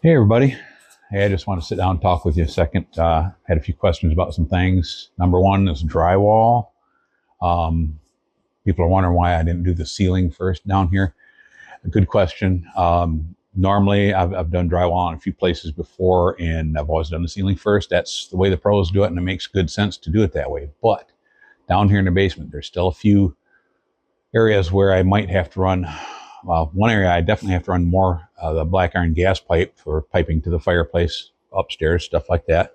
Hey everybody. Hey, I just want to sit down and talk with you a second. Had a few questions about some things. Number one is drywall. Um, People are wondering why I didn't do the ceiling first down here. A good question. Normally, I've done drywall in a few places before, and I've always done the ceiling first. That's the way the pros do it, and it makes good sense to do it that way. But down here in the basement, there's still a few areas where I might have to run. Well, one area I definitely have to run more the black iron gas pipe for piping to the fireplace upstairs, stuff like that.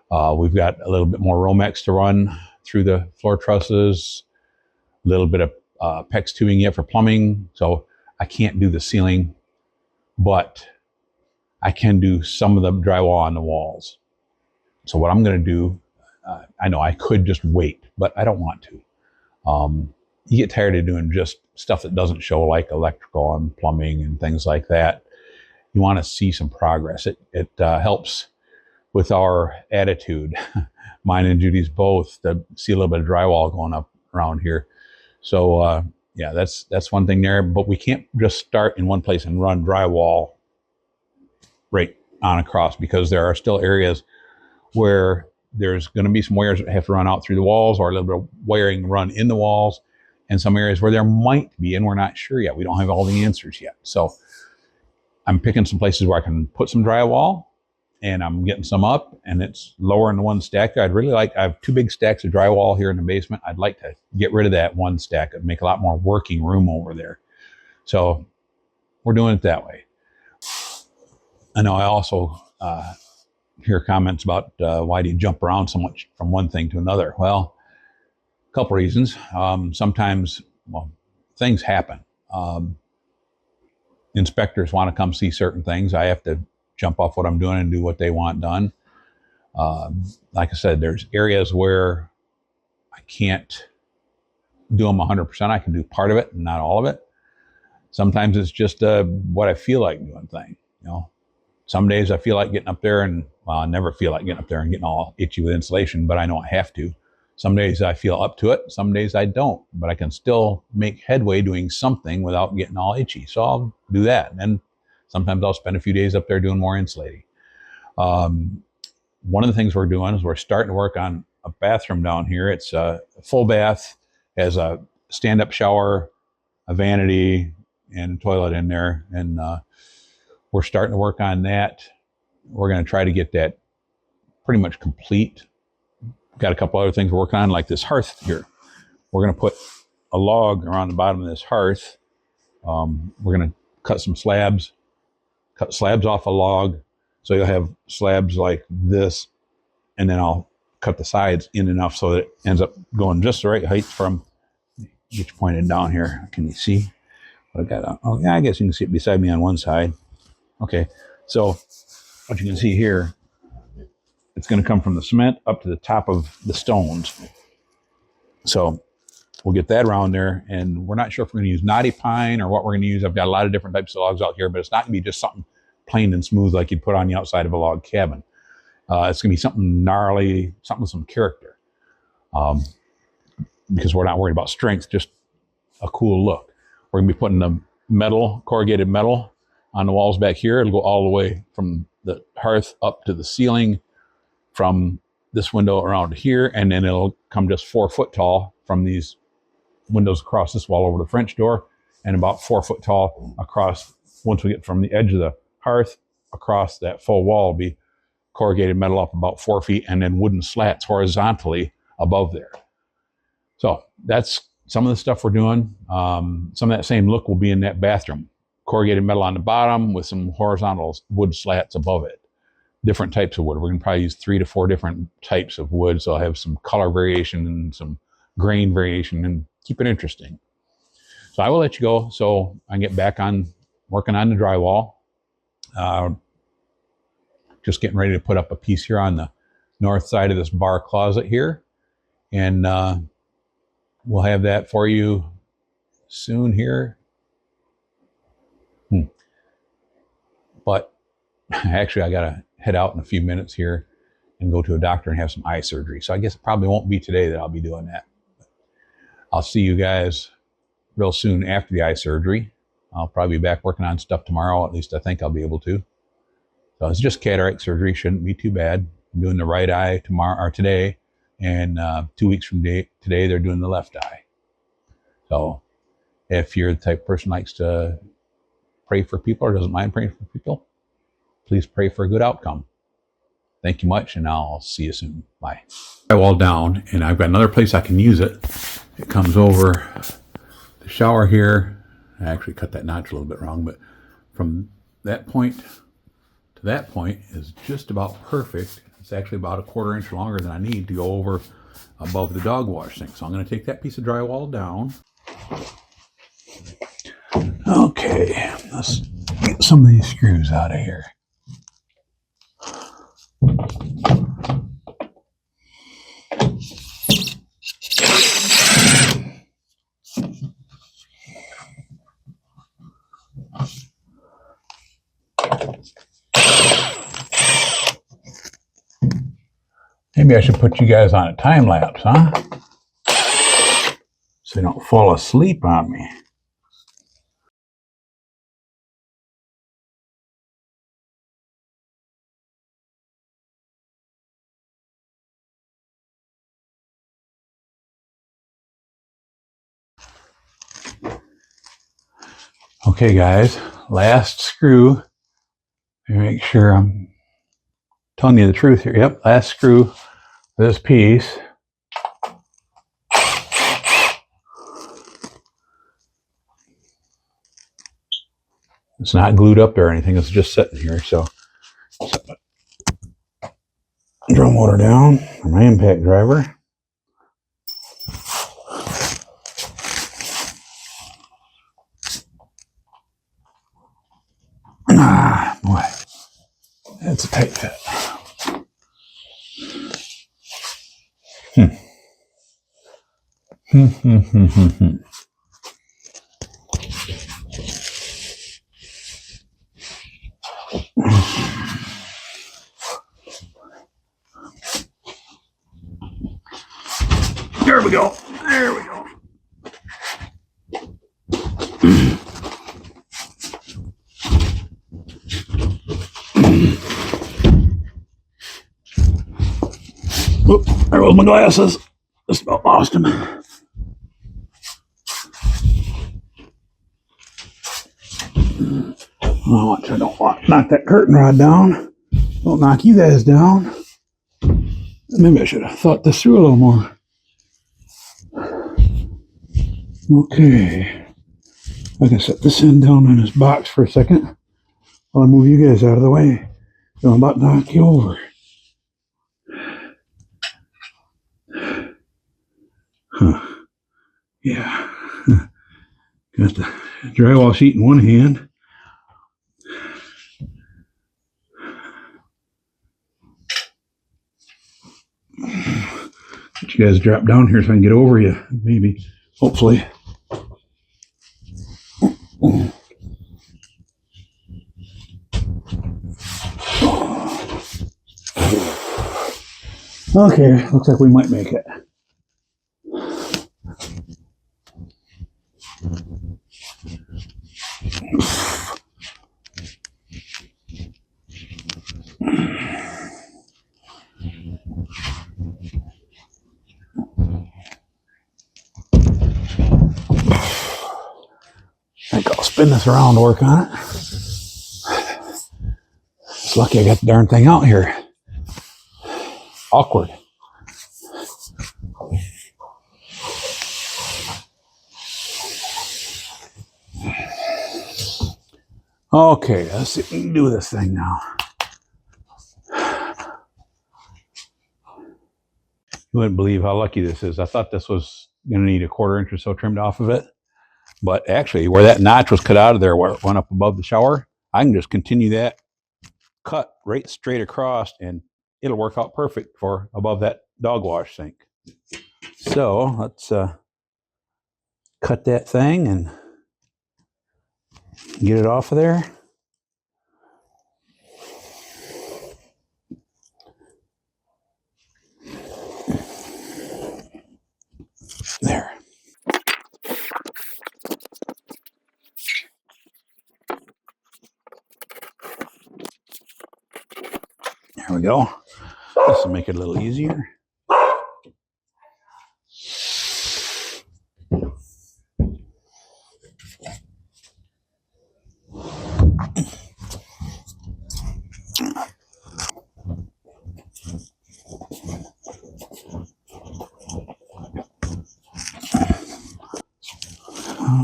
We've got a little bit more Romex to run through the floor trusses, a little bit of PEX tubing yet for plumbing. So I can't do the ceiling, but I can do some of the drywall on the walls. So what I'm going to do, I know I could just wait, but I don't want to. You get tired of doing just stuff that doesn't show, like electrical and plumbing and things like that. You want to see some progress. It helps with our attitude, mine and Judy's both, to see a little bit of drywall going up around here. So yeah, that's one thing there. But we can't just start in one place and run drywall right on across, because there are still areas where there's going to be some wires that have to run out through the walls, or a little bit of wiring run in the walls, and some areas where there might be, and we're not sure yet. We don't have all the answers yet. So I'm picking some places where I can put some drywall, and I'm getting some up, and it's lower in the one stack. I have two big stacks of drywall here in the basement. I'd like to get rid of that one stack and make a lot more working room over there. So we're doing it that way. I know I also hear comments about why do you jump around so much from one thing to another? Well, a couple reasons. Sometimes, things happen. Inspectors want to come see certain things. I have to jump off what I'm doing and do what they want done. Like I said, there's areas where I can't do them 100%. I can do part of it and not all of it. Sometimes it's just what I feel like doing thing. Some days I feel like getting up there, and I never feel like getting up there and getting all itchy with insulation, but I know I have to. Some days I feel up to it. Some days I don't, but I can still make headway doing something without getting all itchy. So I'll do that. And sometimes I'll spend a few days up there doing more insulating. One of the things we're doing is we're starting to work on a bathroom down here. It's a full bath, has a stand-up shower, a vanity, and a toilet in there. And we're starting to work on that. We're going to try to get that pretty much complete. Got a couple other things we're working on, like this hearth here. We're going to put a log around the bottom of this hearth. We're going to cut slabs off a log. So you'll have slabs like this, and then I'll cut the sides in enough so that it ends up going just the right height from, get you pointed down here. Can you see what I got? Oh yeah, I guess you can see it beside me on one side. Okay, so what you can see here, it's going to come from the cement up to the top of the stones. So we'll get that around there, and we're not sure if we're going to use knotty pine or what we're going to use. I've got a lot of different types of logs out here, but it's not going to be just something plain and smooth like you'd put on the outside of a log cabin. It's going to be something gnarly, something with some character, because we're not worried about strength, just a cool look. We're going to be putting the metal, corrugated metal, on the walls back here. It'll go all the way from the hearth up to the ceiling, from this window around here, and then it'll come just 4 foot tall from these windows across this wall over the French door, and about 4 foot tall across, once we get from the edge of the hearth across that full wall, will be corrugated metal up about 4 feet, and then wooden slats horizontally above there. So that's some of the stuff we're doing. Some of that same look will be in that bathroom. Corrugated metal on the bottom with some horizontal wood slats above it. Different types of wood. We're going to probably use 3 to 4 different types of wood. So I'll have some color variation and some grain variation, and keep it interesting. So I will let you go so I can get back on working on the drywall. Just getting ready to put up a piece here on the north side of this bar closet here. And we'll have that for you soon here. But actually, I got to head out in a few minutes here and go to a doctor and have some eye surgery. So I guess it probably won't be today that I'll be doing that. I'll see you guys real soon after the eye surgery. I'll probably be back working on stuff tomorrow. At least I think I'll be able to. So it's just cataract surgery. Shouldn't be too bad. I'm doing the right eye tomorrow or today, and 2 weeks from today they're doing the left eye. So if you're the type of person who likes to pray for people or doesn't mind praying for people, please pray for a good outcome. Thank you much, and I'll see you soon. Bye. Drywall down, and I've got another place I can use it. It comes over the shower here. I actually cut that notch a little bit wrong, but from that point to that point is just about perfect. It's actually about a 1/4 inch longer than I need to go over above the dog wash sink. So I'm going to take that piece of drywall down. Okay, let's get some of these screws out of here. Maybe I should put you guys on a time lapse, huh? So you don't fall asleep on me. Okay, guys, last screw. Make sure I'm telling you the truth here. Yep, last screw for this piece. It's not glued up there or anything. It's just sitting here. So drum motor down for my impact driver. Ah, boy, that's a tight fit. There we go. There we go. Oop, there goes my glasses. Just about lost them. Oh, watch, I don't want knock that curtain rod down. Don't knock you guys down. Maybe I should have thought this through a little more. Okay. I can set this end down in this box for a second while I move you guys out of the way. So I'm about to knock you over. Huh. Yeah. Got the drywall sheet in one hand. Let you guys drop down here so I can get over you. Maybe. Hopefully. Okay, looks like we might make it. I think I'll spin this around to work on it. It's lucky I got the darn thing out here. Awkward. Okay, let's see if we can do this thing now. You wouldn't believe how lucky this is. I thought this was going to need a 1/4 inch or so trimmed off of it. But actually, where that notch was cut out of there, where it went up above the shower, I can just continue that cut right straight across, and it'll work out perfect for above that dog wash sink. So let's cut that thing and get it off of there. There. There we go. This will make it a little easier.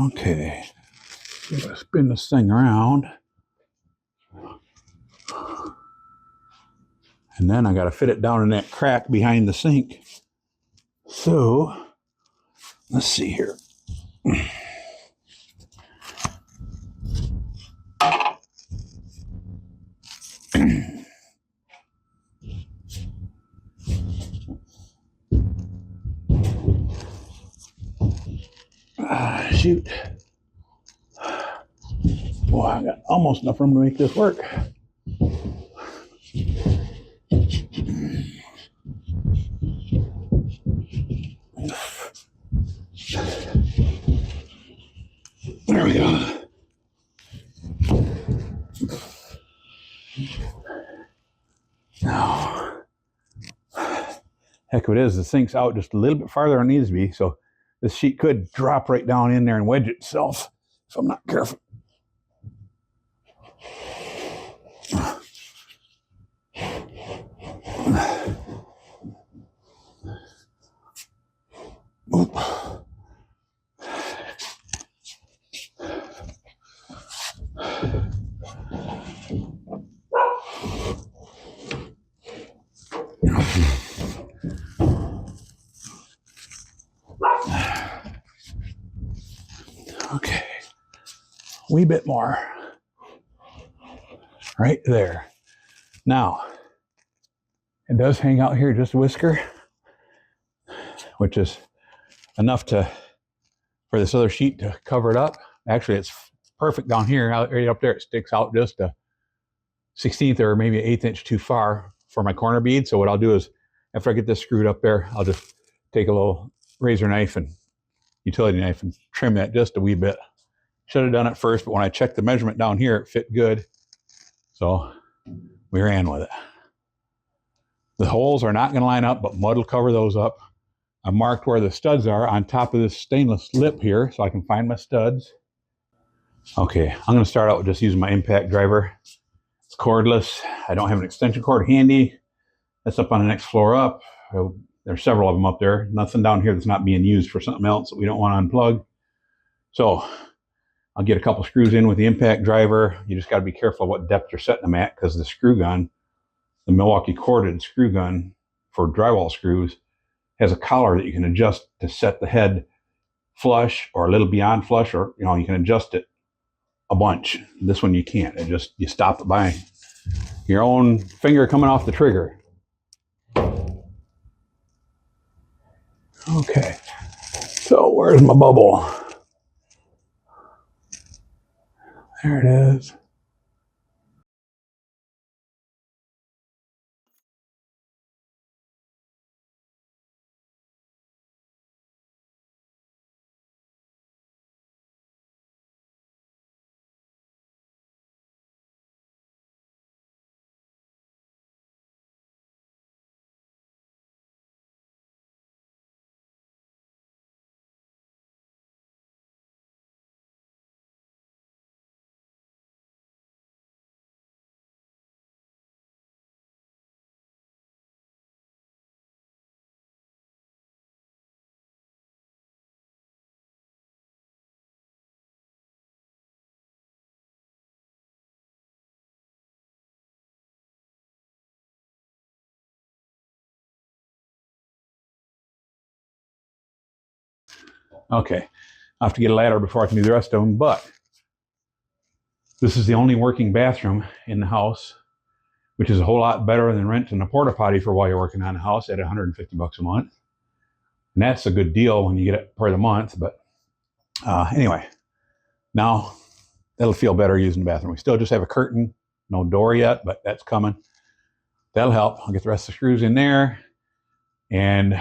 Okay. Let's spin this thing around. And then I got to fit it down in that crack behind the sink. So, let's see here. Shoot. Boy, I got almost enough room to make this work. There we go. Now, heck of it is, the sink's out just a little bit farther than it needs to be, so this sheet could drop right down in there and wedge itself if I'm not careful. Oop. Okay, a wee bit more. Right there. Now, it does hang out here just a whisker, which is enough for this other sheet to cover it up. Actually, it's perfect down here. Right up there, it sticks out just a 16th or maybe an 1/8 inch too far for my corner bead. So what I'll do is, after I get this screwed up there, I'll just take a little razor knife and utility knife and trim that just a wee bit. Should have done it first, but when I checked the measurement down here, it fit good. So we ran with it. The holes are not going to line up, but mud will cover those up. I marked where the studs are on top of this stainless lip here so I can find my studs. Okay, I'm going to start out with just using my impact driver. It's cordless. I don't have an extension cord handy. That's up on the next floor up. There's several of them up there. Nothing down here that's not being used for something else that we don't want to unplug. So I'll get a couple screws in with the impact driver. You just got to be careful what depth you're setting them at, because the screw gun, the Milwaukee corded screw gun for drywall screws, has a collar that you can adjust to set the head flush or a little beyond flush, or you can adjust it a bunch. This one you can't. You stop it by your own finger coming off the trigger. Okay, so where's my bubble? There it is. Okay, I have to get a ladder before I can do the rest of them, but this is the only working bathroom in the house, which is a whole lot better than renting a porta potty for while you're working on the house at $150 a month. And that's a good deal when you get it per the month. But anyway, now that'll feel better using the bathroom. We still just have a curtain, no door yet, but that's coming. That'll help. I'll get the rest of the screws in there. And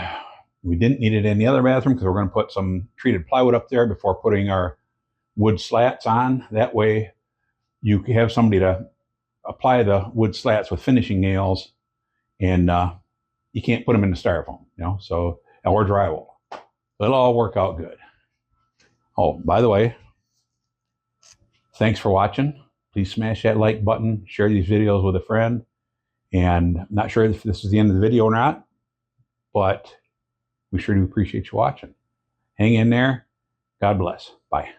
we didn't need it in the other bathroom because we're going to put some treated plywood up there before putting our wood slats on. That way you have somebody to apply the wood slats with finishing nails and you can't put them in the styrofoam, so, or drywall. It'll all work out good. Oh, by the way, thanks for watching. Please smash that like button, share these videos with a friend. And I'm not sure if this is the end of the video or not, but we sure do appreciate you watching. Hang in there. God bless. Bye.